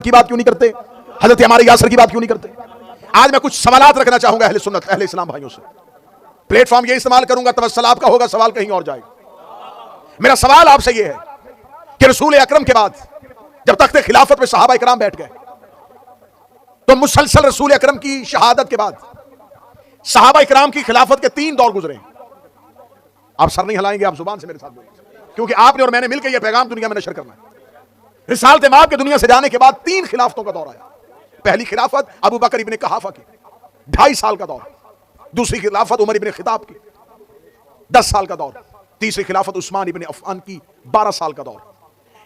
کی بات کیوں نہیں کرتے؟ حضرت عمار یاسر کی بات کیوں نہیں کرتے؟ آج میں کچھ سوالات رکھنا چاہوں گا اہل سنت اہل اسلام بھائیوں سے. پلیٹ فارم یہ استعمال کروں گا، توسل آپ کا ہوگا، سوال کہیں اور جائے گا. میرا سوال آپ سے یہ ہے کہ رسول اکرم کے بعد جب تخت خلافت پہ صحابہ اکرام بیٹھ گئے تو مسلسل رسول اکرم کی شہادت کے بعد صحابہ اکرام کی خلافت کے 3 دور گزرے. آپ سر نہیں ہلائیں گے، آپ زبان سے میرے ساتھ بولیں، کیونکہ آپ نے اور میں نے مل کے یہ پیغام دنیا میں نشر کرنا ہے. رسالت مآب کے دنیا سے جانے کے بعد 3 خلافتوں کا دور آیا. پہلی خلافت ابو بکر ابن قحافہ کی 2.5 سال کا دور. دوسری خلافت عمر ابن خطاب کی 10 سال کا دور. تیسری خلافت عثمان ابن عفان کی 12 سال کا دور.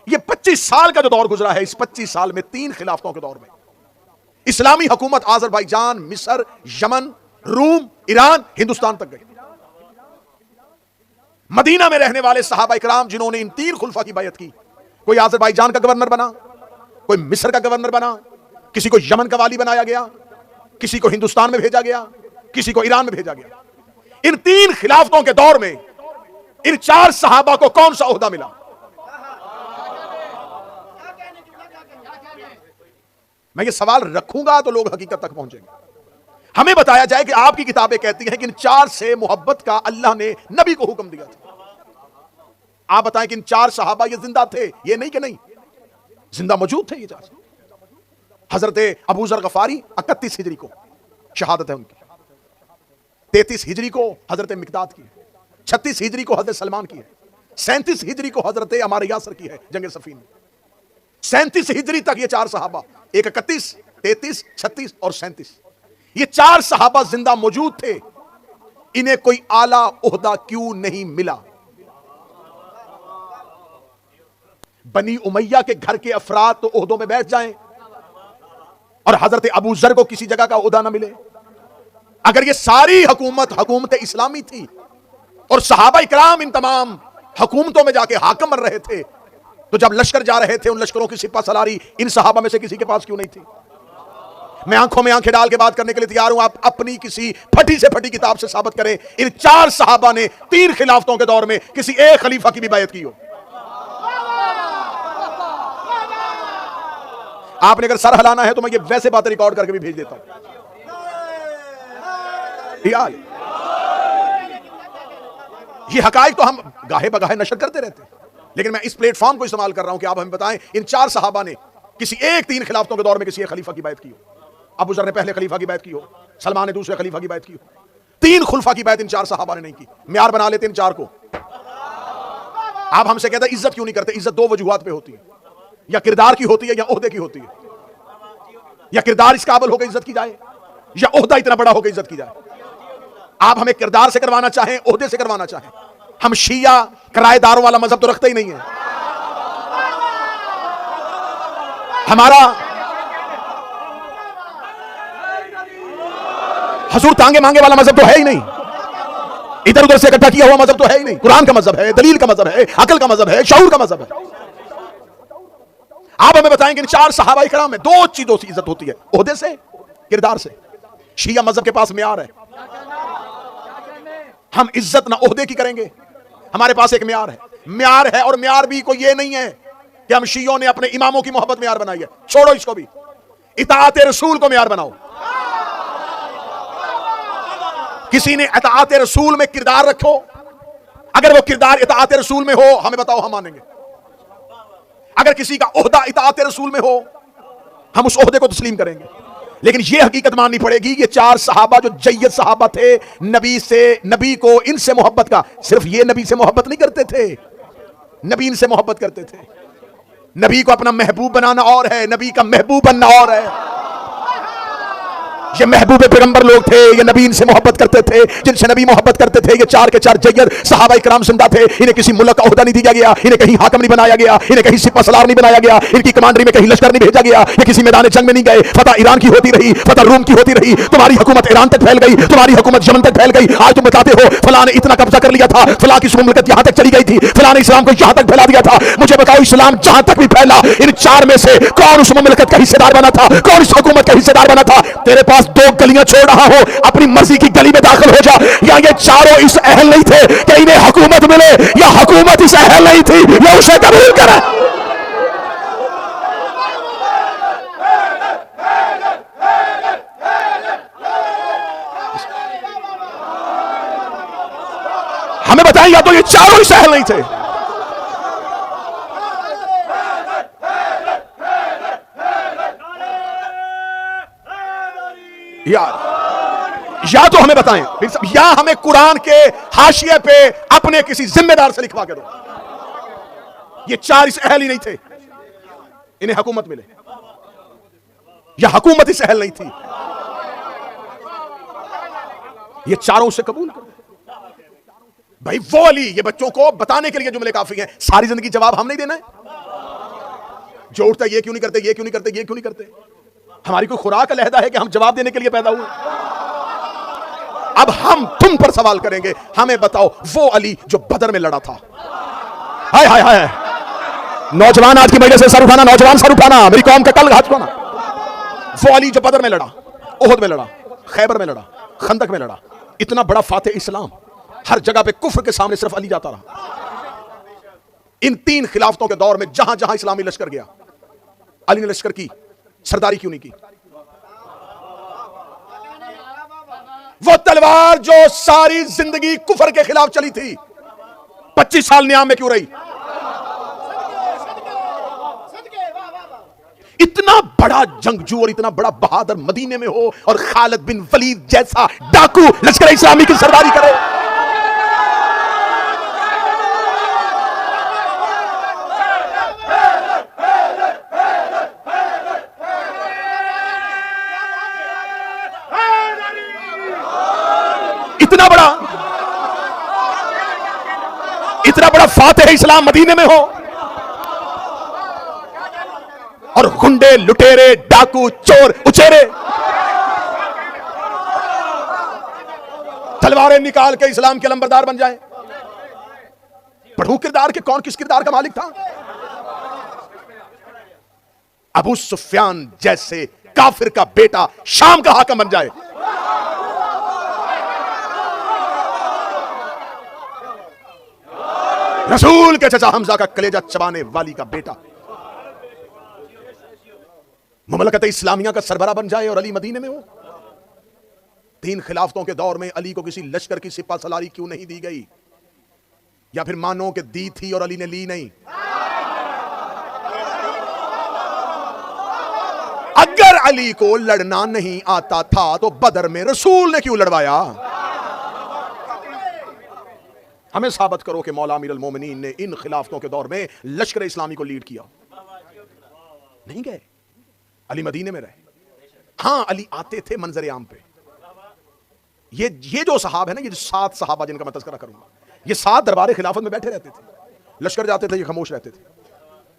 یہ 25 سال کا جو دور گزرا ہے، اس 25 سال میں 3 خلافتوں کے دور میں اسلامی حکومت آذربائیجان، مصر، یمن، روم، ایران، ہندوستان تک گئی. مدینہ میں رہنے والے صحابہ اکرام جنہوں نے ان 3 خلفاء کی بیعت کی، کوئی آذربائیجان کا گورنر بنا، کوئی مصر کا گورنر بنا، کسی کو یمن کا والی بنایا گیا، کسی کو ہندوستان میں بھیجا گیا، کسی کو ایران میں بھیجا گیا. ان 3 خلافتوں کے دور میں ان 4 صحابہ کو کون سا عہدہ ملا؟ میں یہ سوال رکھوں گا تو لوگ حقیقت تک پہنچیں گے. ہمیں بتایا جائے کہ آپ کی کتابیں کہتی ہیں کہ ان 4 سے محبت کا اللہ نے نبی کو حکم دیا تھا. آپ بتائیں کہ ان 4 صحابہ یہ زندہ تھے؟ یہ نہیں کہ نہیں، زندہ موجود تھے یہ 4. حضرت ابو ذر غفاری 31 ہجری کو شہادت ہے ان کی، 33 ہجری کو حضرت مقداد کی ہے، 36 ہجری کو حضرت سلمان کی ہے، 37 ہجری کو حضرت عمار یاسر کی ہے جنگ صفین میں. 37 ہجری تک یہ 4 صحابہ، 31، 33، 36 اور 37، یہ 4 صحابہ زندہ موجود تھے. انہیں کوئی اعلیٰ عہدہ کیوں نہیں ملا؟ بنی امیہ کے گھر کے افراد تو عہدوں میں بیٹھ جائیں اور حضرت ابو ذر کو کسی جگہ کا عہدہ نہ ملے. اگر یہ ساری حکومت اسلامی تھی اور صحابہ اکرام ان تمام حکومتوں میں جا کے حاکم بن رہے تھے، تو جب لشکر جا رہے تھے ان لشکروں کی سپہ سالاری ان صحابہ میں سے کسی کے پاس کیوں نہیں تھی؟ میں آنکھوں میں آنکھیں ڈال کے بات کرنے کے لیے تیار ہوں. آپ اپنی کسی پھٹی سے پھٹی کتاب سے ثابت کریں ان 4 صحابہ نے 3 خلافتوں کے دور میں کسی ایک خلیفہ کی بھی بیعت کی ہو. آپ نے اگر سر ہلانا ہے تو میں یہ ویسے باتیں ریکارڈ کر کے بھی بھیج دیتا ہوں. یہ حقائق تو ہم گاہے بگاہے نشر کرتے رہتے ہیں، لیکن میں اس پلیٹ فارم کو استعمال کر رہا ہوں کہ آپ ہمیں بتائیں ان 4 صحابہ نے کسی ایک 3 خلافتوں کے دور میں کسی ایک خلیفہ کی بیعت کی ہو. ابو ذر نے پہلے خلیفہ کی بیعت کی ہو، سلمان نے دوسرے خلیفہ کی بیعت کی ہو. 3 خلفاء کی بیعت ان 4 صحابہ نے نہیں کی. معیار بنا لیتے ان 4 کو. آپ ہم سے کہتے ہیں عزت کیوں نہیں کرتے؟ عزت 2 وجوہات پہ ہوتی ہے، یا کردار کی ہوتی ہے یا عہدے کی ہوتی ہے. یا کردار اس قابل ہو کے عزت کی جائے، یا عہدہ اتنا بڑا ہو کے عزت کی جائے. آپ ہمیں کردار سے کروانا چاہیں، عہدے سے کروانا چاہیں. ہم شیعہ کرایہ داروں والا مذہب تو رکھتے ہی نہیں ہے. ہمارا حضور تانگے مانگے والا مذہب تو ہے ہی نہیں. ادھر ادھر سے اکٹھا کیا ہوا مذہب تو ہے ہی نہیں. قرآن کا مذہب ہے، دلیل کا مذہب ہے، عقل کا مذہب ہے، شعور کا مذہب ہے. آپ ہمیں بتائیں کہ ان 4 صحابہ اکرام میں 2 چیزوں سے عزت ہوتی ہے، عہدے سے، کردار سے. شیعہ مذہب کے پاس معیار ہے. ہم عزت نہ عہدے کی کریں گے، ہمارے پاس ایک معیار ہے. معیار ہے، اور معیار بھی کوئی یہ نہیں ہے کہ ہم شیعوں نے اپنے اماموں کی محبت معیار بنائی ہے. چھوڑو اس کو بھی، اطاعت رسول کو معیار بناؤ. کسی نے اطاعت رسول میں کردار رکھو، اگر وہ کردار اطاعت رسول میں ہو ہمیں بتاؤ، ہم مانیں گے. اگر کسی کا عہدہ اطاعت رسول میں ہو ہم اس عہدے کو تسلیم کریں گے. لیکن یہ حقیقت ماننی پڑے گی، یہ 4 صحابہ جو جید صحابہ تھے، نبی کو ان سے محبت کا، صرف یہ نبی سے محبت نہیں کرتے تھے، نبی ان سے محبت کرتے تھے. نبی کو اپنا محبوب بنانا اور ہے، نبی کا محبوب بننا اور ہے. یہ محبوب پیغمبر لوگ تھے، یہ نبی ان سے محبت کرتے تھے، جن سے نبی محبت کرتے تھے. یہ 4 کے 4 جید صحابہ اکرام زندہ تھے. انہیں کسی ملک کا عہدہ نہیں دیا گیا، انہیں کہیں حاکم نہیں بنایا گیا، انہیں کہیں سپہ سالار نہیں بنایا گیا، ان کی کمانڈری میں کہیں لشکر نہیں بھیجا گیا، یہ کسی میدان جنگ میں نہیں گئے. فتح ایران کی ہوتی رہی، فتح روم کی ہوتی رہی. تمہاری حکومت ایران تک پھیل گئی، تمہاری حکومت یمن تک پھیل گئی. آج تم بتاتے ہو فلاں نے اتنا قبضہ کر لیا تھا، فلاں کی مملکت یہاں تک چلی گئی تھی، فلاں نے اسلام کو یہاں تک پھیلا دیا تھا. مجھے بتاؤ اسلام جہاں تک بھی پھیلا، ان 4 میں سے کون اس مملکت کا حصہ دار بنا تھا؟ کون اس حکومت کا حصہ دار بنا تھا؟ تیرے پاس 2 گلیاں چھوڑ رہا ہو، اپنی مرضی کی گلی میں داخل ہو جا. یا یہ 4 اس اہل نہیں تھے کہ انہیں حکومت ملے، یا حکومت اس اہل نہیں تھی یا اسے قبول کرے. بتائیں یا تو یہ چاروں ہی سہل نہیں تھے. یا تو ہمیں بتائیں یا ہمیں قرآن کے حاشیے پہ اپنے کسی ذمہ دار سے لکھوا کے دو. یہ چار اس اہل ہی نہیں تھے, انہیں حکومت ملے. یا حکومت اس اہل نہیں تھی, یہ چاروں سے قبول کر. بھائی وہ علی, یہ بچوں کو بتانے کے لیے جملے کافی ہیں, ساری زندگی جواب ہم نہیں دینا ہے. جو اٹھتا ہے یہ کیوں نہیں کرتے, یہ کیوں نہیں کرتے, یہ کیوں نہیں کرتے. ہماری کوئی خوراک علیحدہ ہے کہ ہم جواب دینے کے لیے پیدا ہوئے؟ اب ہم تم پر سوال کریں گے, ہمیں بتاؤ وہ علی جو بدر میں لڑا تھا. ہائے ہائے ہائے, نوجوان آج کی مجلس سے سر اٹھانا, نوجوان سر اٹھانا, میری قوم کا کل ہاتھ اٹھانا. وہ علی جو بدر میں لڑا, احد میں لڑا, خیبر میں لڑا, خندق میں لڑا, اتنا بڑا فاتح اسلام, ہر جگہ پہ کفر کے سامنے صرف علی جاتا رہا. ان 3 خلافتوں کے دور میں جہاں جہاں اسلامی لشکر گیا, علی نے لشکر کی سرداری کیوں نہیں کی؟ وہ تلوار جو ساری زندگی کفر کے خلاف چلی تھی 25 سال نیام میں کیوں رہی؟ اتنا بڑا جنگجو اور اتنا بڑا بہادر مدینے میں ہو اور خالد بن ولید جیسا ڈاکو لشکر اسلامی کی سرداری کرے. اتنا بڑا فاتح اسلام مدینے میں ہو اور گنڈے, لٹیرے, ڈاکو, چور, اچیرے تلواریں نکال کے اسلام کے لمبردار بن جائیں. پڑھوں کردار کے کون کس کردار کا مالک تھا؟ ابو سفیان جیسے کافر کا بیٹا شام کا حاکم بن جائے. رسول کے چچا حمزہ کا کلیجہ چبانے والی کا بیٹا مملکت اسلامیہ کا سربراہ بن جائے اور علی مدینے میں ہو. 3 خلافتوں کے دور میں علی کو کسی لشکر کی سپہ سالاری کیوں نہیں دی گئی؟ یا پھر مانو کہ دی تھی اور علی نے لی نہیں؟ اگر علی کو لڑنا نہیں آتا تھا تو بدر میں رسول نے کیوں لڑوایا؟ ہمیں ثابت کرو کہ مولا امیر المومنین نے ان خلافتوں کے دور میں لشکر اسلامی کو لیڈ کیا. نہیں گئے, علی مدینے میں رہے. ہاں علی آتے تھے منظر عام پہ. یہ جو صحابہ ہے نا, یہ جو 7 صحابہ جن کا میں تذکرہ کروں گا, یہ 7 دربار خلافت میں بیٹھے رہتے تھے. لشکر جاتے تھے یہ خاموش رہتے تھے,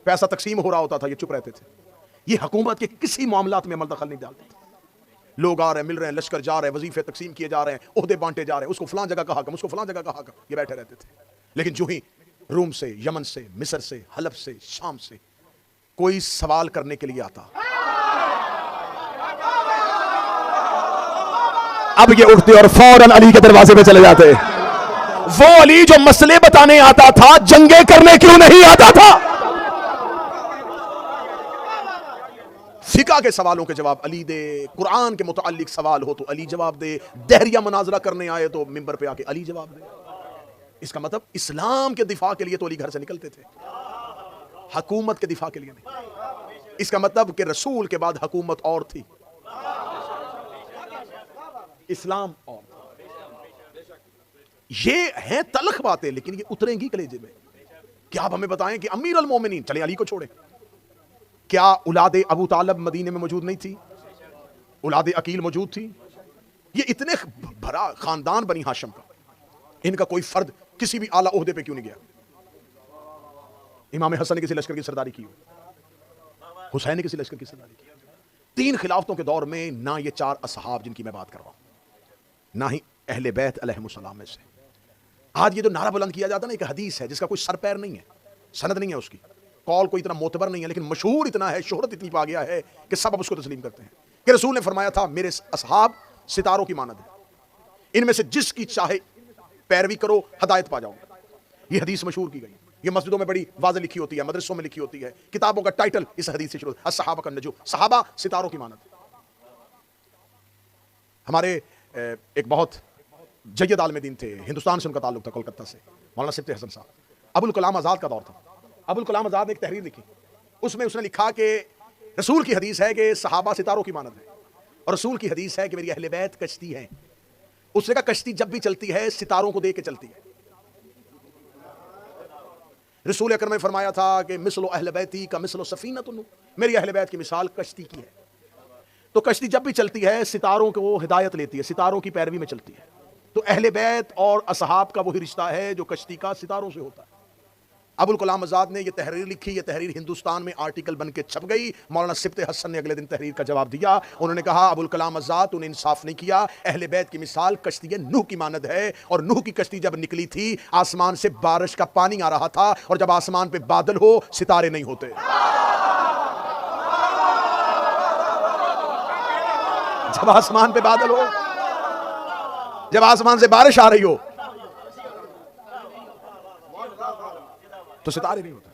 پیسہ تقسیم ہو رہا ہوتا تھا یہ چپ رہتے تھے. یہ حکومت کے کسی معاملات میں عمل دخل نہیں ڈالتے تھے. لوگ آ رہے ہیں, مل رہے ہیں, لشکر جا رہے ہیں, وظیفے تقسیم کیے جا رہے ہیں, عہدے بانٹے جا رہے ہیں, اس کو فلاں جگہ کا حکم, اس کو فلاں جگہ کا حکم, یہ بیٹھے رہتے تھے. لیکن جو ہی روم سے, یمن سے, مصر سے, حلب سے, شام سے کوئی سوال کرنے کے لیے آتا, اب یہ اٹھتے اور فوراً علی کے دروازے پہ چلے جاتے. وہ علی جو مسئلے بتانے آتا تھا, جنگیں کرنے کیوں نہیں آتا تھا؟ فقہ کے سوالوں کے جواب علی دے, قرآن کے متعلق سوال ہو تو علی جواب دے, دہریہ مناظرہ کرنے آئے تو منبر پہ آ کے علی جواب دے. اس کا مطلب اسلام کے دفاع کے لیے تو علی گھر سے نکلتے تھے, حکومت کے دفاع کے لیے نہیں. اس کا مطلب کہ رسول کے بعد حکومت اور تھی, اسلام اور تھا. یہ ہیں تلخ باتیں لیکن یہ اتریں گی کلیجے میں. کیا آپ ہمیں بتائیں کہ امیر المومنین, چلے علی کو چھوڑیں, کیا اولاد ابو طالب مدینے میں موجود نہیں تھی؟ اولاد عقیل موجود تھی. یہ اتنے بڑا خاندان بنی ہاشم کا, ان کا کوئی فرد کسی بھی اعلیٰ عہدے پہ کیوں نہیں گیا؟ امام حسن نے کسی لشکر کی سرداری کی, حسین نے کسی لشکر کی سرداری کی. 3 خلافتوں کے دور میں نہ یہ 4 اصحاب جن کی میں بات کر رہا ہوں, نہ ہی اہل بیت علیہم السلام میں سے. آج یہ جو نعرہ بلند کیا جاتا ہے نا, ایک حدیث ہے جس کا کوئی سر پیر نہیں ہے, سند نہیں ہے اس کی, قول کوئی اتنا معتبر نہیں ہے, لیکن مشہور اتنا ہے, شہرت اتنی پا گیا ہے کہ سب اب اس کو تسلیم کرتے ہیں کہ رسول نے فرمایا تھا میرے اصحاب ستاروں کی مانند ہیں, ان میں سے جس کی چاہے پیروی کرو ہدایت پا جاؤ. یہ حدیث مشہور کی گئی, یہ مسجدوں میں بڑی واضح لکھی ہوتی ہے, مدرسوں میں لکھی ہوتی ہے, کتابوں کا ٹائٹل اس حدیث سے شروع ہوتا ہے, الصحابہ النجوم, صحابہ ستاروں کی مانند. ہمارے ایک بہت جید عالم دین تھے، ہندوستان سے ان کا تعلق تھا، کولکتہ سے، مولانا سبط حسن صاحب. ابوالکلام آزاد کا دور تھا. ابوالکلام آزاد نے ایک تحریر لکھی، اس میں اس نے لکھا کہ رسول کی حدیث ہے کہ صحابہ ستاروں کی مانند ہے، اور رسول کی حدیث ہے کہ میری اہل بیت کشتی ہے. اس نے کہا کشتی جب بھی چلتی ہے ستاروں کو دیکھ کے چلتی ہے. رسول اکرم نے فرمایا تھا کہ مثل اہل بیتی کا مثل سفینۃ، میری اہل بیت کی مثال کشتی کی ہے. تو کشتی جب بھی چلتی ہے ستاروں کو ہدایت لیتی ہے، ستاروں کی پیروی میں چلتی ہے. تو اہل بیت اور اصحاب کا وہی رشتہ ہے جو کشتی کا ستاروں سے ہوتا ہے. ابوالکلام آزاد نے یہ تحریر لکھی، یہ تحریر ہندوستان میں آرٹیکل بن کے چھپ گئی. مولانا سبط حسن نے اگلے دن تحریر کا جواب دیا. انہوں نے کہا ابوالکلام آزاد تو نے انصاف نہیں کیا، اہل بیت کی مثال کشتی نوح کی مانند ہے، اور نوح کی کشتی جب نکلی تھی آسمان سے بارش کا پانی آ رہا تھا، اور جب آسمان پہ بادل ہو ستارے نہیں ہوتے. جب آسمان پہ بادل ہو، جب آسمان سے بارش آ رہی ہو تو ستارے نہیں ہوتے.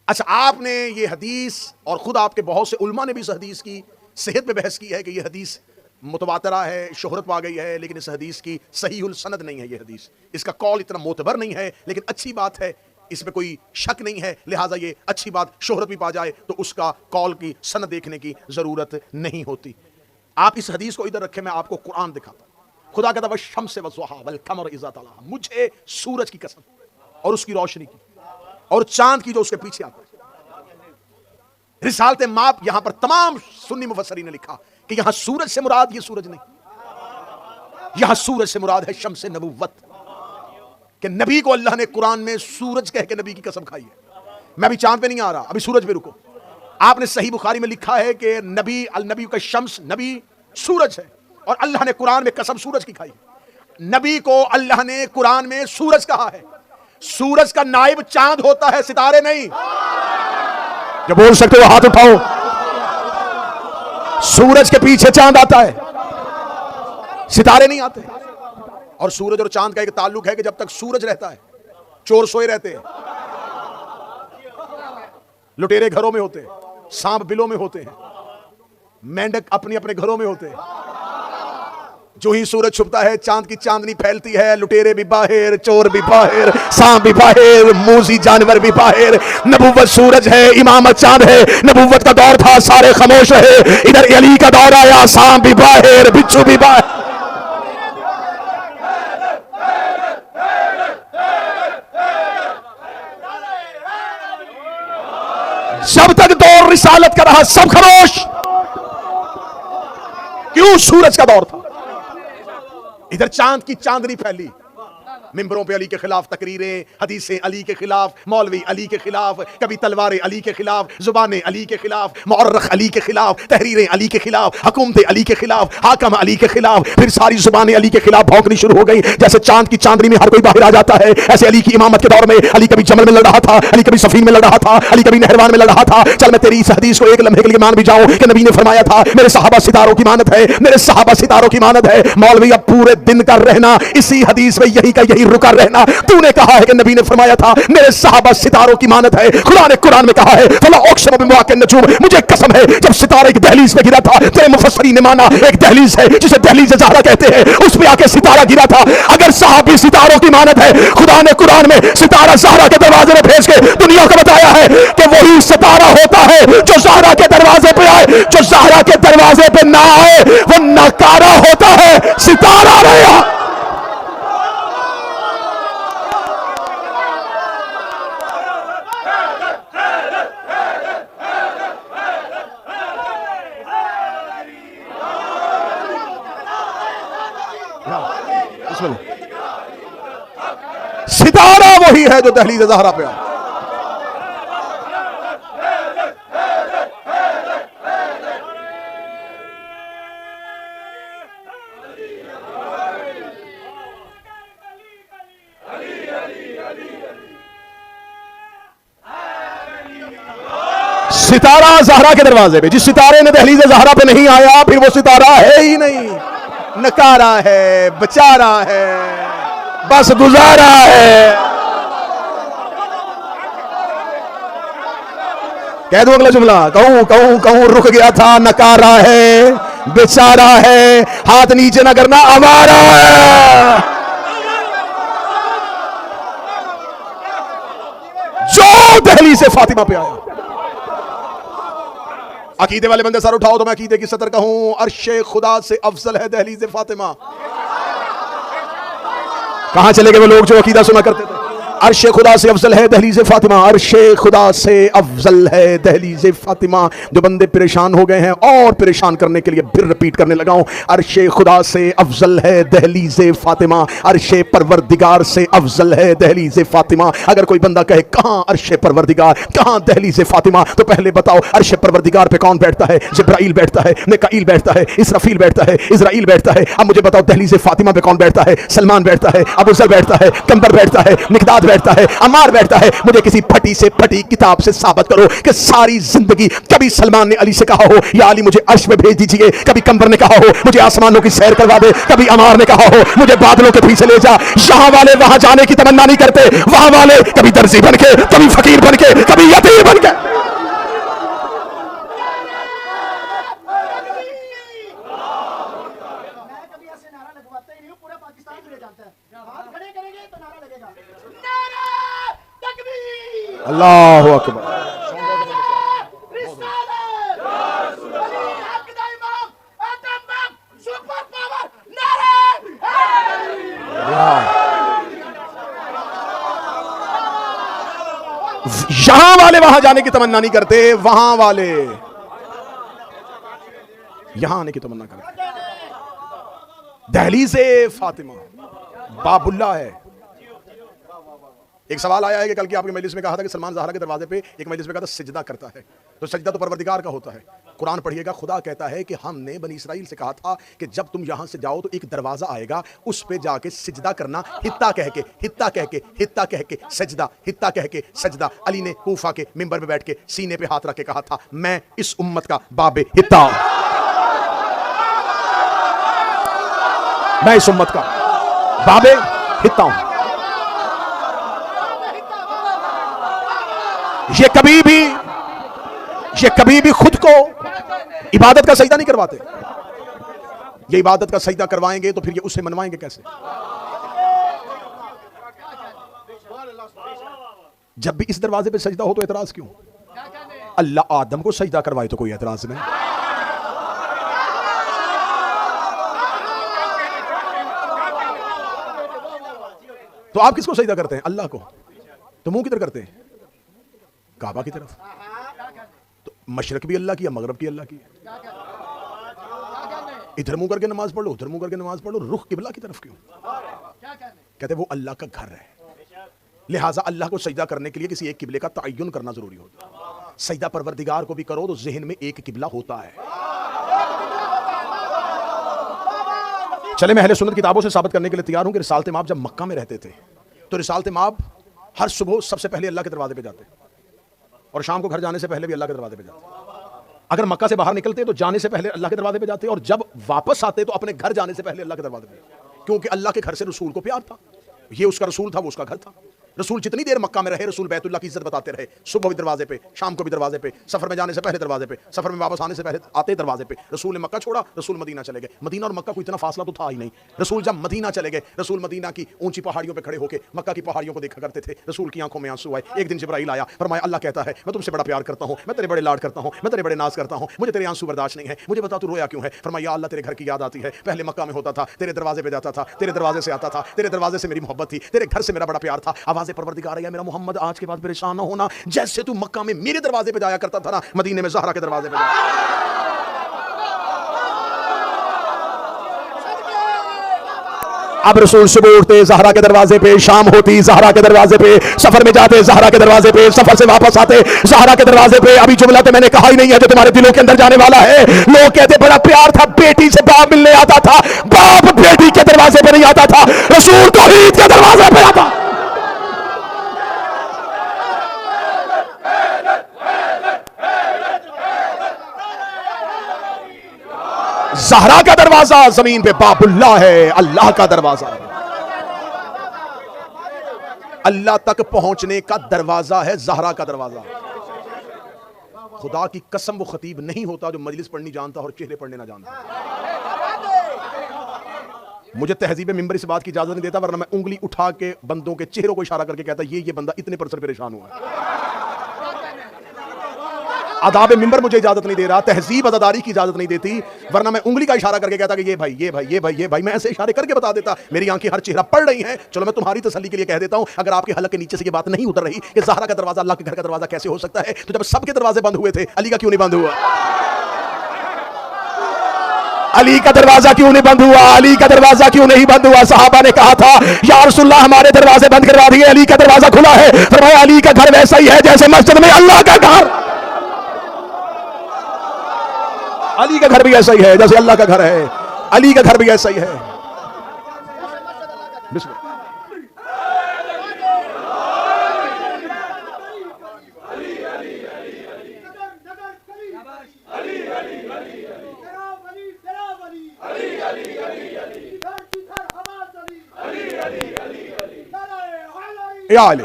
اچھا، آپ نے یہ حدیث، اور خود آپ کے بہت سے علماء نے بھی اس حدیث کی صحت پہ بحث کی ہے کہ یہ حدیث متواترہ ہے، شہرت پا گئی ہے، لیکن اس حدیث کی صحیح السند نہیں ہے. یہ حدیث، اس کا قول اتنا معتبر نہیں ہے، لیکن اچھی بات ہے، اس میں کوئی شک نہیں ہے، لہٰذا یہ اچھی بات شہرت بھی پا جائے تو اس کا قول کی سند دیکھنے کی ضرورت نہیں ہوتی. آپ اس حدیث کو ادھر رکھیں، میں آپ کو قرآن دکھاتا ہوں. خدا کہتا ہے والشمس والضحیٰ والقمر اذا تلاھا، مجھے سورج کی قسم اور اس کی روشنی کی اور چاند کی جو اس کے پیچھے آتا ہے. رسالت ماپ یہاں پر تمام سنی مفسرین نے لکھا کہ یہاں سورج سے مراد یہ سورج نہیں، یہاں سورج سے مراد ہے شمس نبوت، کہ نبی کو اللہ نے قرآن میں سورج کہہ کے نبی کی قسم کھائی ہے. میں ابھی چاند پہ نہیں آ رہا، ابھی سورج پہ رکو. آپ نے صحیح بخاری میں لکھا ہے کہ نبی النبی کا شمس، نبی سورج ہے، اور اللہ نے قرآن میں قسم سورج کی کھائی ہے. نبی کو اللہ نے قرآن میں سورج کہا ہے. سورج کا نائب چاند ہوتا ہے، ستارے نہیں. جو بول سکتے ہو ہاتھ اٹھاؤ. سورج کے پیچھے چاند آتا ہے، ستارے نہیں آتے. اور سورج اور چاند کا ایک تعلق ہے کہ جب تک سورج رہتا ہے چور سوئے رہتے ہیں، لٹیرے گھروں میں ہوتے ہیں، سانپ بلوں میں ہوتے ہیں، مینڈک اپنے اپنے گھروں میں ہوتے ہیں. جو ہی سورج چھپتا ہے چاند کی چاندنی پھیلتی ہے، لٹیرے بھی باہر، چور بھی باہر، سانپ بھی باہر، موذی جانور بھی باہر. نبوت سورج ہے، امامت چاند ہے. نبوت کا دور تھا، سارے خاموش رہے. ادھر علی کا دور آیا، سانپ بھی باہر، بچھو بھی باہر. جب تک دور رسالت کا رہا سب خاموش. کیوں؟ سورج کا دور تھا. ادھر چاند کی چاندنی پھیلی، ممبروں پہ علی کے خلاف تقریریں، حدیثیں علی کے خلاف، مولوی علی کے خلاف، کبھی تلواریں علی کے خلاف، زبانیں علی کے خلاف، مورخ علی کے خلاف، تحریریں علی کے خلاف، حکومتیں علی کے خلاف، حاکم علی کے خلاف. پھر ساری زبانیں علی کے خلاف بھونکنی شروع ہو گئی. جیسے چاند کی چاندنی میں ہر کوئی باہر آ جاتا ہے، ایسے علی کی امامت کے دور میں علی کبھی جمل میں لڑ رہا تھا، علی کبھی صفین میں لڑ رہا تھا، علی کبھی نہروان میں لڑ رہا تھا. چل میں تیری اس حدیث کو ایک لمحے کے لیے مان بھی جاؤں کہ نبی نے فرمایا تھا میرے صحابہ ستاروں کی مانند ہے، میرے صحابہ ستاروں کی مانند ہے. مولوی اب پورے دن کا رہنا اسی حدیث میں یہی کا یہی رکا رہنا. تو نے کہا ہے کہ نبی نے فرمایا تھا میرے صحابہ ستاروں کی مانند ہے. خدا نے قرآن میں کہا ہے فلا اقسم بمواقع النجوم، مجھے قسم ہے جب ستارے کی دہلیز پہ گرا تھا، تیرے مفسرین نے مانا ایک دہلیز ہے جسے دہلیز زہرا کہتے ہیں، اس پہ آ کے ستارہ گرا تھا. اگر صحابی ستاروں کی مانند ہے، خدا نے قرآن میں ستارہ زہرا کے دروازے میں بھیج کے دنیا کو بتایا ہے کہ وہی ستارہ ہوتا ہے جو زہرا کے دروازے پہ آئے. جو زہرا کے دروازے پہ نہ آئے وہ ناکارہ ہوتا ہے، ستارہ رہا. ستارہ وہی ہے جو دہلیز زہرا پہ آیا. ستارہ زہرا کے دروازے پہ، جس ستارے نے دہلیز زہرا پہ نہیں آیا پھر وہ ستارہ ہے ہی نہیں، نکارا ہے، بچارا ہے، بس گزارا ہے. کہہ دوں اگلا جملہ، کہوں رک گیا تھا، نکارا ہے، بیچارہ ہے، ہاتھ نیچے نہ کرنا، آوارہ ہے جو دہلیز فاطمہ پہ آیا۔ عقیدے والے بندے سر اٹھاؤ تو میں عقیدے کی سطر کہوں، عرش خدا سے افضل ہے دہلیز فاطمہ۔ کہاں چلے گئے وہ لوگ جو عقیدہ سنا کرتے تھے؟ عرش خدا سے افضل ہے دہلیز فاطمہ، عرش خدا سے افضل ہے دہلیز فاطمہ۔ جو بندے پریشان ہو گئے ہیں اور پریشان کرنے کے لیے پھر رپیٹ کرنے لگا ہوں، عرش خدا سے افضل ہے دہلیز فاطمہ، عرش پروردگار سے افضل ہے دہلیز فاطمہ۔ اگر کوئی بندہ کہے کہاں عرش پروردگار، کہاں دہلیز فاطمہ، تو پہلے بتاؤ عرش پروردگار پہ کون بیٹھتا ہے؟ جبرائیل بیٹھتا ہے، میکائیل بیٹھتا ہے، اسرافیل بیٹھتا ہے، اسرائیل بیٹھتا ہے۔ اب مجھے بتاؤ دہلیز فاطمہ پہ کون بیٹھتا ہے؟ سلمان بیٹھتا ہے، ابو ذر بیٹھتا ہے، کمبر بیٹھتا ہے، مقداد بیٹھتا ہے، عمار بیٹھتا ہے۔ مجھے کسی پھٹی سے پھٹی کتاب سے ثابت کرو کہ ساری زندگی کبھی سلمان نے علی سے کہا ہو یا علی مجھے عرش میں بھیج دیجئے، کبھی کمبر نے کہا ہو مجھے آسمانوں کی سیر کروا دے، کبھی عمار نے کہا ہو مجھے بادلوں کے پیچھے لے جا۔ یہاں والے وہاں جانے کی تمنا نہیں کرتے، وہاں والے کبھی درزی بن کے، کبھی فقیر بن کے، کبھی یتیم بن کے۔ اللہ اکبر۔ یہاں والے وہاں جانے کی تمنا نہیں کرتے، وہاں والے یہاں آنے کی تمنا کرتے۔ دہلیز فاطمہ باب اللہ ہے۔ ایک سوال آیا ہے کہ کل کی آپ کی مجلس میں کہا تھا کہ سلمان زہرا کے دروازے پہ ایک مجلس میں کہا تھا سجدہ کرتا ہے، تو سجدہ تو پروردگار کا ہوتا ہے۔ قرآن پڑھیے گا، خدا کہتا ہے کہ ہم نے بنی اسرائیل سے کہا تھا کہ جب تم یہاں سے جاؤ تو ایک دروازہ آئے گا، اس پہ جا کے سجدہ کرنا، ہتا کہہ کے، ہتا کہہ کے، ہتا کہہ کے سجدہ، ہتا کہہ کے سجدہ۔ علی نے کوفہ کے منبر پہ بیٹھ کے سینے پہ ہاتھ رکھ کے کہا تھا میں اس امت کا باب ہتا ہوں، میں اس امت کا باب ہتا ہوں۔ یہ کبھی بھی خود کو عبادت کا سجدہ نہیں کرواتے۔ یہ عبادت کا سجدہ کروائیں گے تو پھر یہ اسے منوائیں گے کیسے؟ جب بھی اس دروازے پہ سجدہ ہو تو اعتراض کیوں؟ اللہ آدم کو سجدہ کروائے تو کوئی اعتراض نہیں۔ تو آپ کس کو سجدہ کرتے ہیں؟ اللہ کو۔ تو منہ کدھر کرتے ہیں؟ کعبہ کی طرف۔ تو مشرق بھی اللہ کی ہے، مغرب کی اللہ کی ہے۔ ادھر منہ کر کے نماز پڑھ لو، ادھر منہ کر کے نماز پڑھ لو، رخ قبلہ کی طرف کیوں؟ کہتے ہیں وہ اللہ کا گھر ہے، لہٰذا اللہ کو سجدہ کرنے کے لیے کسی ایک قبلے کا تعین کرنا ضروری ہوتا ہے۔ سجدہ پروردگار کو بھی کرو تو ذہن میں ایک قبلہ ہوتا ہے۔ چلے میں اہل سنت کتابوں سے ثابت کرنے کے لیے تیار ہوں کہ رسالت مآب جب مکہ میں رہتے تھے تو رسالت مآب ہر صبح سب سے پہلے اللہ کے دروازے پہ جاتے اور شام کو گھر جانے سے پہلے بھی اللہ کے دروازے پہ جاتے۔ اگر مکہ سے باہر نکلتے تو جانے سے پہلے اللہ کے دروازے پہ جاتے اور جب واپس آتے تو اپنے گھر جانے سے پہلے اللہ کے دروازے پہ جاتے، کیونکہ اللہ کے گھر سے رسول کو پیار تھا، یہ اس کا رسول تھا، وہ اس کا گھر تھا۔ رسول جتنی دیر مکہ میں رہے رسول بیت اللہ کی عزت بتاتے رہے، صبح بھی دروازے پہ، شام کو بھی دروازے پہ، سفر میں جانے سے پہلے دروازے پہ، سفر میں واپس آنے سے پہلے آتے دروازے پہ۔ رسول نے مکہ چھوڑا، رسول مدینہ چلے گئے۔ مدینہ اور مکہ کو اتنا فاصلہ تو تھا ہی نہیں۔ رسول جب مدینہ چلے گئے، رسول مدینہ کی اونچی پہاڑیوں پہ کھڑے ہو کے مکہ کی پہاڑیوں کو دیکھا کرتے تھے۔ رسول کی آنکھوں میں آنسو آئے۔ ایک دن جبرائیل آیا، فرمایا اللہ کہتا ہے میں تم سے بڑا پیار کرتا ہوں، میں تیرے بڑے لاڈ کرتا ہوں، میں تیرے بڑے ناز کرتا ہوں، مجھے تیرے آنسو برداشت نہیں ہے، مجھے بتا تو رویا کیوں ہے؟ فرمایا یا اللہ تیرے گھر کی یاد آتی ہے، پہلے مکہ میں ہوتا تھا، تیرے دروازے پہ جاتا تھا، تیرے دروازے سے آتا تھا، تیرے دروازے سے میری محبت تھی، تیرے گھر سے میرا بڑا پیار تھا۔ آواز پروردگار ہے میرا محمد آج کے بعد پریشان نہ ہونا، جیسے تو مکہ میں میرے دروازے پہ جایا کرتا تھا نا، مدینے میں زہرا کے دروازے پہ جایا۔ اب رسول صبح اٹھتے زہرا کے دروازے پہ، شام ہوتی زہرا کے دروازے پہ، سفر میں جاتے زہرا کے دروازے پہ، سفر سے واپس آتے زہرا کے دروازے پہ۔ ابھی جملہ تو میں نے کہا ہی نہیں ہے جو تمہارے دلوں کے اندر جانے والا ہے۔ لوگ کہتے بڑا پیار تھا، بیٹی سے باپ ملنے آتا تھا، باپ بیٹی کے دروازے پہ نہیں آتا تھا، رسول توحید کے دروازے پہ آتا۔ زہرا کا دروازہ زمین پہ باب اللہ ہے، اللہ کا دروازہ ہے، اللہ تک پہنچنے کا دروازہ ہے زہرا کا دروازہ۔ خدا کی قسم وہ خطیب نہیں ہوتا جو مجلس پڑھنی جانتا اور چہرے پڑھنے نہ جانتا. مجھے تہذیب ممبری سے بات کی اجازت نہیں دیتا، ورنہ میں انگلی اٹھا کے بندوں کے چہروں کو اشارہ کر کے کہتا یہ بندہ اتنے پرسنٹ پریشان ہوا ہے. آداب ممبر مجھے اجازت نہیں دے رہا، تہذیب عزاداری کی اجازت نہیں دیتی، ورنہ میں انگلی کا اشارہ کر کے کہتا کہ یہ بھائی یہ بھائی یہ بھائی یہ بھائی، میں ایسے اشارے کر کے بتا دیتا. میری آنکھیں ہر چہرہ پڑھ رہی ہیں. چلو میں تمہاری تسلی کے لیے کہہ دیتا ہوں، اگر آپ کے حلق کے نیچے سے یہ بات نہیں اتر رہی کہ زہرا کا دروازہ اللہ کے گھر کا دروازہ کیسے ہو سکتا ہے، تو جب سب کے دروازے بند ہوئے تھے علی کا کیوں نہیں بند ہوا؟ علی کا دروازہ کیوں نہیں بند ہوا؟ علی کا دروازہ کیوں نہیں بند ہوا؟ صحابہ نے کہا تھا یا رسول اللہ ہمارے دروازے بند کروا دیے، علی کا دروازہ کھلا ہے. فرمایا علی کا گھر ویسا ہی ہے جیسے مسجد میں اللہ کا گھر. علی کا گھر بھی ایسا ہی ہے جیسے اللہ کا گھر ہے. علی کا گھر بھی ایسا ہی ہے. بسم اللہ. یا علی.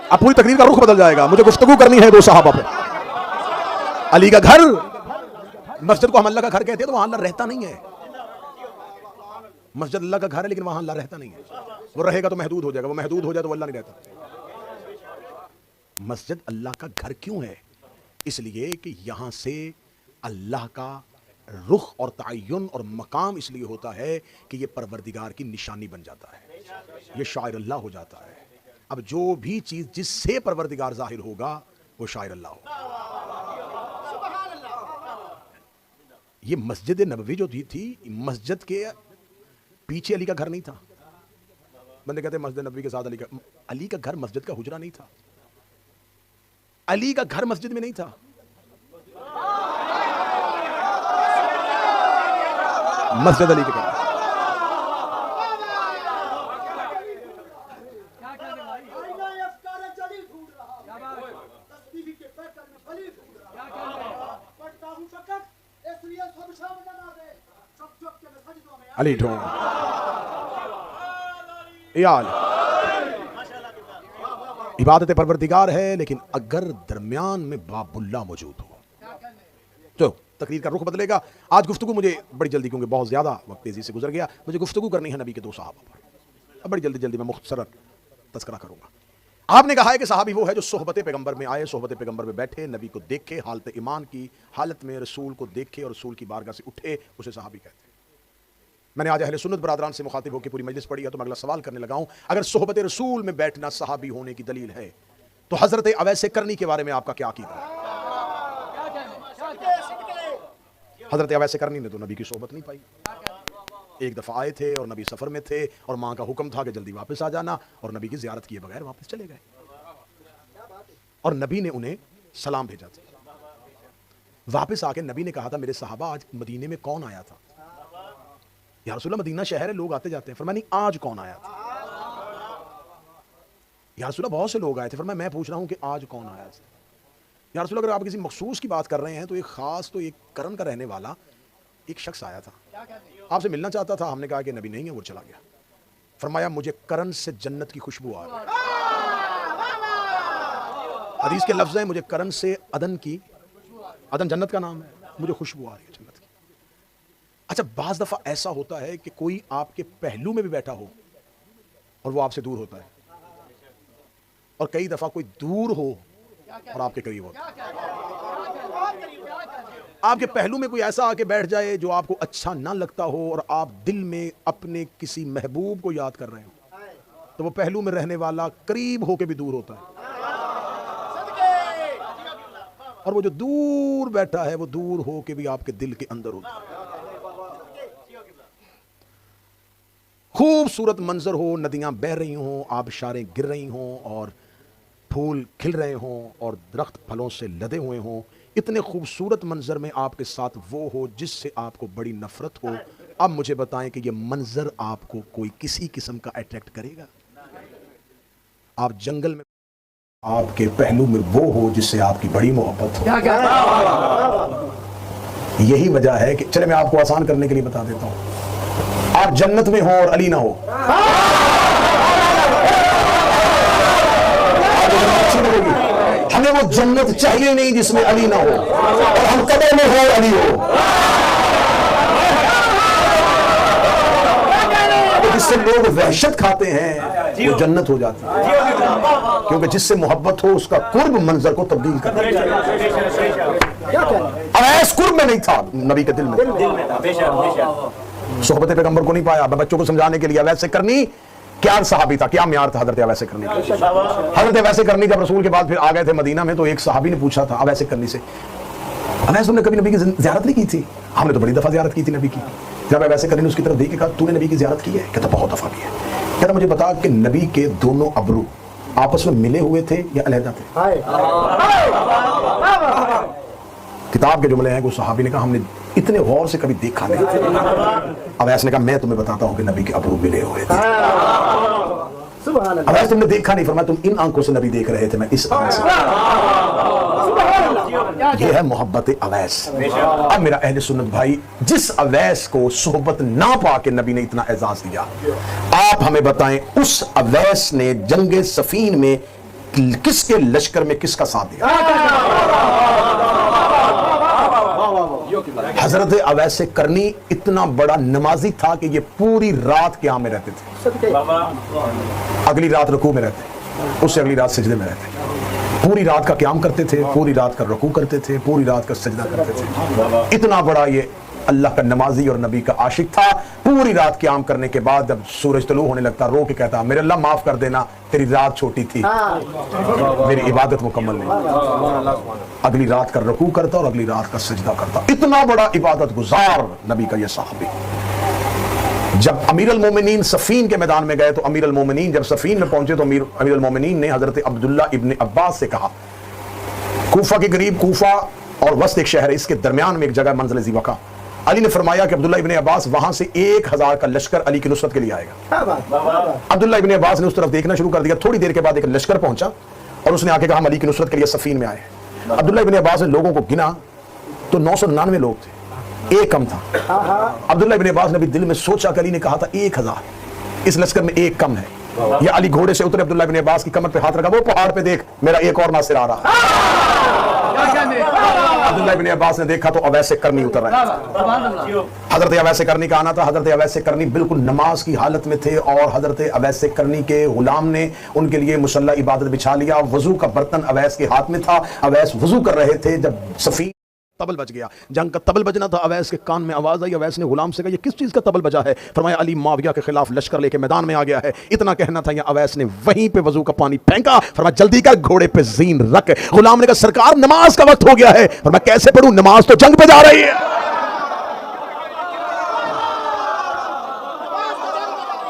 اب پوری تقریر کا رخ بدل جائے گا، مجھے گفتگو کرنی ہے دو صحابہ پہ. علی کا گھر، مسجد کو ہم اللہ کا گھر کہتے ہیں تو وہاں اللہ رہتا نہیں ہے. مسجد اللہ کا گھر ہے لیکن وہاں اللہ رہتا نہیں ہے. وہ رہے گا تو محدود ہو جائے گا، وہ محدود ہو جائے تو وہ اللہ نہیں رہتا. مسجد اللہ کا گھر کیوں ہے؟ اس لیے کہ یہاں سے اللہ کا رخ اور تعین اور مقام اس لیے ہوتا ہے کہ یہ پروردگار کی نشانی بن جاتا ہے، یہ شاعر اللہ ہو جاتا ہے. اب جو بھی چیز جس سے پروردگار ظاہر ہوگا وہ شاعر اللہ ہوگا. یہ مسجد نبوی جو تھی مسجد کے پیچھے علی کا گھر نہیں تھا. بندے کہتے ہیں مسجد نبوی کے ساتھ علی کا گھر مسجد کا حجرہ نہیں تھا. علی کا گھر مسجد میں نہیں تھا. مسجد علی کے گھر. علی ڈھونگ عبادت پروردگار ہے، لیکن اگر درمیان میں باب اللہ موجود ہو تو تقریر کا رخ بدلے گا. آج گفتگو مجھے بڑی جلدی، کیونکہ بہت زیادہ وقت تیزی سے گزر گیا، مجھے گفتگو کرنی ہے نبی کے دو صحابہ پر. اب بڑی جلدی میں مختصر تذکرہ کروں گا. آپ نے کہا ہے کہ صحابی وہ ہے جو صحبت پیغمبر میں آئے، صحبت پیغمبر میں بیٹھے، نبی کو دیکھے، حالت ایمان کی حالت میں رسول کو دیکھے اور رسول کی بارگاہ سے اٹھے، اسے صحابی کہتے ہیں. میں نے آج اہل سنت برادران سے مخاطب ہو کے پوری مجلس پڑھی ہے تو میں اگلا سوال کرنے لگا ہوں. اگر صحبت رسول میں بیٹھنا صحابی ہونے کی دلیل ہے تو حضرت اویس کرنی کے بارے میں آپ کا کیا عقیدہ ہے؟ حضرت اویس کرنی نے تو نبی کی صحبت نہیں پائی. ایک دفعہ آئے تھے اور نبی سفر میں تھے اور ماں کا حکم تھا کہ جلدی واپس آ جانا، اور نبی کی زیارت کیے بغیر واپس چلے گئے. اور نبی نے انہیں سلام بھیجا تھا. واپس آ کے نبی نے کہا تھا میرے صحابہ آج مدینے میں کون آیا تھا؟ یا رسول اللہ مدینہ شہر ہے، لوگ آتے جاتے ہیں. فرمایا نہیں، آج کون آیا تھا؟ یا رسول اللہ بہت سے لوگ آئے تھے. فرمایا میں پوچھ رہا ہوں کہ آج کون آیا تھا؟ یا رسول اللہ اگر آپ کسی مخصوص کی بات کر رہے ہیں تو ایک خاص، تو ایک کرن کا رہنے والا ایک شخص آیا تھا، آپ سے ملنا چاہتا تھا. ہم نے کہا کہ نبی نہیں ہے، وہ چلا گیا. فرمایا مجھے کرن سے جنت کی خوشبو آ رہی ہے. حدیث کے لفظ ہیں مجھے کرن سے عدن کی، عدن جنت کا نام ہے، مجھے خوشبو آ رہی ہے جنت کی. اچھا بعض دفعہ ایسا ہوتا ہے کہ کوئی آپ کے پہلو میں بھی بیٹھا ہو اور وہ آپ سے دور ہوتا ہے، اور کئی دفعہ کوئی دور ہو اور آپ کے قریب ہوتا ہے. آپ کے پہلو میں کوئی ایسا آ کے بیٹھ جائے جو آپ کو اچھا نہ لگتا ہو اور آپ دل میں اپنے کسی محبوب کو یاد کر رہے ہو، تو وہ پہلو میں رہنے والا قریب ہو کے بھی دور ہوتا ہے، اور وہ جو دور بیٹھا ہے وہ دور ہو کے بھی آپ کے دل کے اندر ہوتا ہے. خوبصورت منظر ہو، ندیاں بہہ رہی ہوں، آبشاریں گر رہی ہوں، اور پھول کھل رہے ہوں، اور درخت پھلوں سے لدے ہوئے ہوں، اتنے خوبصورت منظر میں آپ کے ساتھ وہ ہو جس سے آپ کو بڑی نفرت ہو. اب مجھے بتائیں کہ یہ منظر آپ کو کوئی کسی قسم کا اٹریکٹ کرے گا؟ آپ جنگل میں آپ کے پہلو میں وہ ہو جس سے آپ کی بڑی محبت ہو. یہی وجہ ہے کہ چلے میں آپ کو آسان کرنے کے لیے بتا دیتا ہوں. آپ جنت میں ہو اور علی نہ ہو، ہمیں وہ جنت چاہیے نہیں جس میں علی نہ ہو، اور ہم قبر میں ہو علی ہو، جس سے لوگ وحشت کھاتے ہیں وہ جنت ہو جاتی ہے، کیونکہ جس سے محبت ہو اس کا قرب منظر کو تبدیل کر دیتا ہے۔ اویس قرب میں نہیں تھا، نبی کے دل میں تھا۔ صحبت پیغمبر کو نہیں پایا، بچوں کو سمجھانے کے لیے اویس کرنی کیا صحابی تھا، کیا معیار تھا حضرت اویس کرنی کا۔ حضرت اویس کرنی جب رسول کے بعد پھر آ گئے تھے مدینہ میں، تو ایک صحابی نے پوچھا تھا اویس کرنی سے، اویس تم نے کبھی نبی کی زیارت نہیں کی تھی؟ ہم نے تو بڑی دفعہ زیارت کی تھی نبی کی۔ جب اویس کرنی نے اس کی طرف دیکھ کے کہا تو نے نبی کی زیارت کی ہے؟ کہتا بہت دفعہ کی ہے۔ کہتا مجھے بتا کہ نبی کے دونوں ابرو آپس میں ملے ہوئے تھے یا علیحدہ تھے؟ کتاب کے جملے ہیں کہ صحابی نے کہا ہم نے اتنے غور سے کبھی دیکھا نہیں۔ اویس نے کہا میں تمہیں بتاتا ہوں کہ نبی کے ابرو ملے ہوئے تھے۔ اویس تم نے دیکھا نہیں، فرمایا تم ان آنکھوں سے نبی دیکھ رہے تھے، میں اس آنکھ سے۔ یہ ہے محبت اویس۔ اب میرا اہل سنت بھائی، جس اویس کو صحبت نہ پا کے نبی نے اتنا اعزاز دیا، آپ ہمیں بتائیں اس اویس نے جنگ صفین میں کس کے لشکر میں کس کا ساتھ دیا؟ حضرت اویس کرنی اتنا بڑا نمازی تھا کہ یہ پوری رات قیام میں رہتے تھے، اگلی رات رکوع میں رہتے، اس سے اگلی رات سجدے میں رہتے، پوری رات کا قیام کرتے تھے، پوری رات کا رکوع کرتے تھے، پوری رات کا سجدہ کرتے تھے۔ اتنا بڑا یہ اللہ کا نمازی اور نبی کا عاشق تھا۔ پوری رات قیام کرنے کے بعد جب سورج طلوع ہونے لگتا رو کے کہتا میرے اللہ معاف کر دینا، تیری رات چھوٹی تھی، میری عبادت مکمل نہیں۔ اگلی رات کا رکوع کرتا اور اگلی رات کا سجدہ کرتا۔ اتنا بڑا عبادت گزار نبی کا یہ صحابی۔ جب امیر المومنین صفین کے میدان میں گئے تو امیر المومنین جب صفین میں پہنچے تو امیر المومنین نے حضرت عبداللہ ابن عباس سے کہا، کوفہ کے قریب، کوفہ اور وسط ایک شہر ہے، اس کے درمیان میں ایک جگہ منزل ذی وقا۔ علی نے فرمایا کہ عبداللہ ابن عباس وہاں سے 1000 کا لشکر علی کی نصرت کے لیے آئے گا۔ عبداللہ ابن عباس نے اس طرف دیکھنا شروع کر دیا۔ تھوڑی دیر کے بعد ایک لشکر پہنچا اور اس نے آ کے کہا ہم علی کی نصرت کے لیے صفین میں آئے ہیں۔ عبداللہ ابن عباس نے لوگوں کو گنا تو 999 لوگ تھے، ایک کم تھا۔ عبداللہ ابن عباس نے بھی دل میں سوچا کہ علی نے کہا تھا 1000، اس لشکر میں ایک کم ہے۔ یا علی گھوڑے سے اترے، عبداللہ ابن عباس کی کمر پہ ہاتھ رکھا، وہ پہاڑ پہ دیکھ میرا ایک اور ناصر آ رہا۔ عبداللہ ابن عباس نے دیکھا تو اویس کرنی اتر رہا ہے۔ حضرت اویس کرنی کا آنا تھا۔ حضرت اویس کرنی بالکل نماز کی حالت میں تھے اور حضرت اویس کرنی کے غلام نے ان کے لیے مصلی عبادت بچھا لیا۔ وضو کا برتن اویس کے ہاتھ میں تھا، اویس وضو کر رہے تھے جب صفین طبل بج گیا، جنگ کا طبل بجنا تھا۔ اویس کے کان میں آواز آئی، اویس نے غلام سے کہا یہ کس چیز کا طبل بجا ہے؟ فرمایا علی معاویہ کے خلاف لشکر لے کے میدان میں آ گیا ہے۔ اتنا کہنا تھا یا اویس نے وہیں پہ وضو کا پانی پھینکا، فرمایا جلدی کر گھوڑے پہ زین رکھ۔ غلام نے کہا سرکار نماز کا وقت ہو گیا ہے۔ فرمایا کیسے پڑھوں، نماز تو جنگ پہ جا رہی ہے۔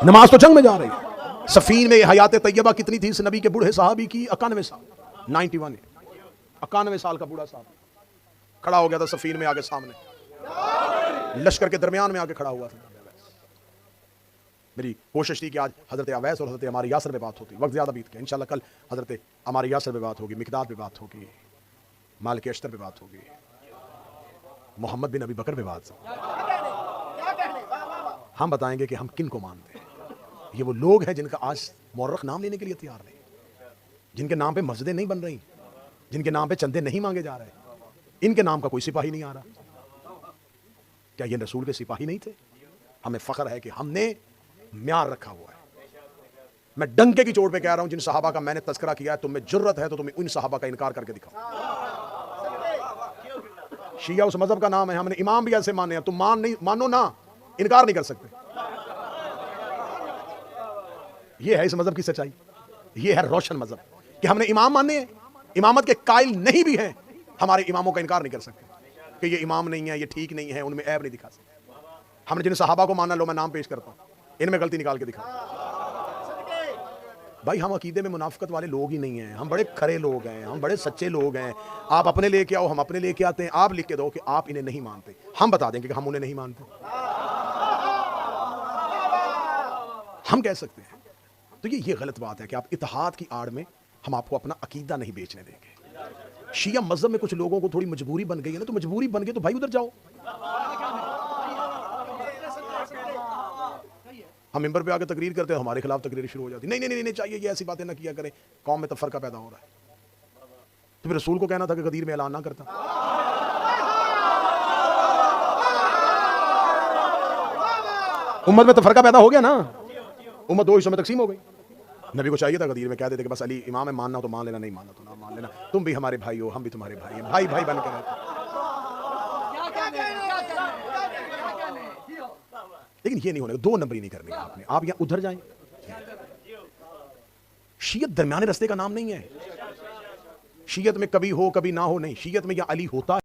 نماز تو جنگ میں جا رہی ہے۔ صفین میں حیات طیبہ کتنی تھی اس نبی کے بوڑھے صحابی کی؟ 91 سال، 91 91 سال کا بوڑھا صحابی کھڑا ہو گیا تھا صفین میں آگے سامنے، لشکر کے درمیان میں آگے کھڑا ہوا تھا۔ میری کوشش تھی کہ آج حضرت اویس اور حضرت عمار یاسر پہ بات ہوتی، وقت زیادہ بیت گیا، انشاءاللہ کل حضرت عمار یاسر پہ بات ہوگی، مقداد پہ بات ہوگی، مالک اشتر پہ بات ہوگی، محمد بن ابی بکر پہ بات ہوگی۔ ہم بتائیں گے کہ ہم کن کو مانتے ہیں۔ یہ وہ لوگ ہیں جن کا آج مورخ نام لینے کے لیے تیار نہیں، جن کے نام پہ مسجدیں نہیں بن رہی، جن کے نام پہ چندے نہیں مانگے جا رہے، ان کے نام کا کوئی سپاہی نہیں آ رہا۔ کیا یہ رسول کے سپاہی نہیں تھے؟ ہمیں فخر ہے کہ ہم نے معیار رکھا ہوا ہے۔ میں ڈنکے کی چوٹ پہ کہہ رہا ہوں، جن صحابہ کا میں نے تذکرہ کیا ہے، تم میں جرت ہے تو تمہیں ان صحابہ کا انکار کر کے دکھاؤ۔ شیعہ اس مذہب کا نام ہے، ہم نے امام بھی ایسے مانے ہیں، تم مانو نہ، انکار نہیں کر سکتے۔ یہ ہے اس مذہب کی سچائی، یہ ہے روشن مذہب کہ ہم نے امام مانے ہیں، امامت کے قائل نہیں بھی ہیں، ہمارے اماموں کا انکار نہیں کر سکتے کہ یہ امام نہیں ہے، یہ ٹھیک نہیں ہے، ان میں عیب نہیں دکھا سکتے۔ ہم نے جن صحابہ کو مانا، لو میں نام پیش کرتا ہوں، ان میں غلطی نکال کے دکھا۔ بھائی ہم عقیدے میں منافقت والے لوگ ہی نہیں ہیں، ہم بڑے کھرے لوگ ہیں، ہم بڑے سچے لوگ ہیں۔ آپ اپنے لے کے آؤ، ہم اپنے لے کے آتے ہیں، آپ لکھ کے دو کہ آپ انہیں نہیں مانتے، ہم بتا دیں گے کہ ہم انہیں نہیں مانتے، ہم کہہ سکتے ہیں۔ تو یہ غلط بات ہے کہ آپ اتحاد کی آڑ میں ہم آپ کو اپنا عقیدہ نہیں بیچنے دیں گے۔ شیعہ مذہب میں کچھ لوگوں کو تھوڑی مجبوری بن گئی ہے نا، تو مجبوری بن گئی تو بھائی ادھر جاؤ۔ ہم ممبر پہ آ کے تقریر کرتے ہیں، ہمارے خلاف تقریر شروع ہو جاتی، نہیں چاہیے، یہ ایسی باتیں نہ کیا کریں، قوم میں تفرقہ پیدا ہو رہا ہے۔ تو پھر رسول کو کہنا تھا کہ غدیر میں اعلان نہ کرتا. امت میں تو فرقہ پیدا ہو گیا نا, امت 2 حصوں میں تقسیم ہو گئی. نبی کو چاہیے تھا غدیر میں کہہ دیتے کہ بس علی امام ہے, ماننا تو مان لینا, نہیں ماننا تو نہ مان لینا, تم بھی ہمارے بھائی ہو, ہم بھی تمہارے بھائی ہیں, بھائی بھائی بن کے رہتے. لیکن یہ نہیں ہونے, 2 نمبری نہیں کرنی آپ نے. آپ یہاں ادھر جائیں. شیعت درمیانے رستے کا نام نہیں ہے. شیعت میں کبھی ہو کبھی نہ ہو نہیں, شیعت میں یا علی ہوتا ہے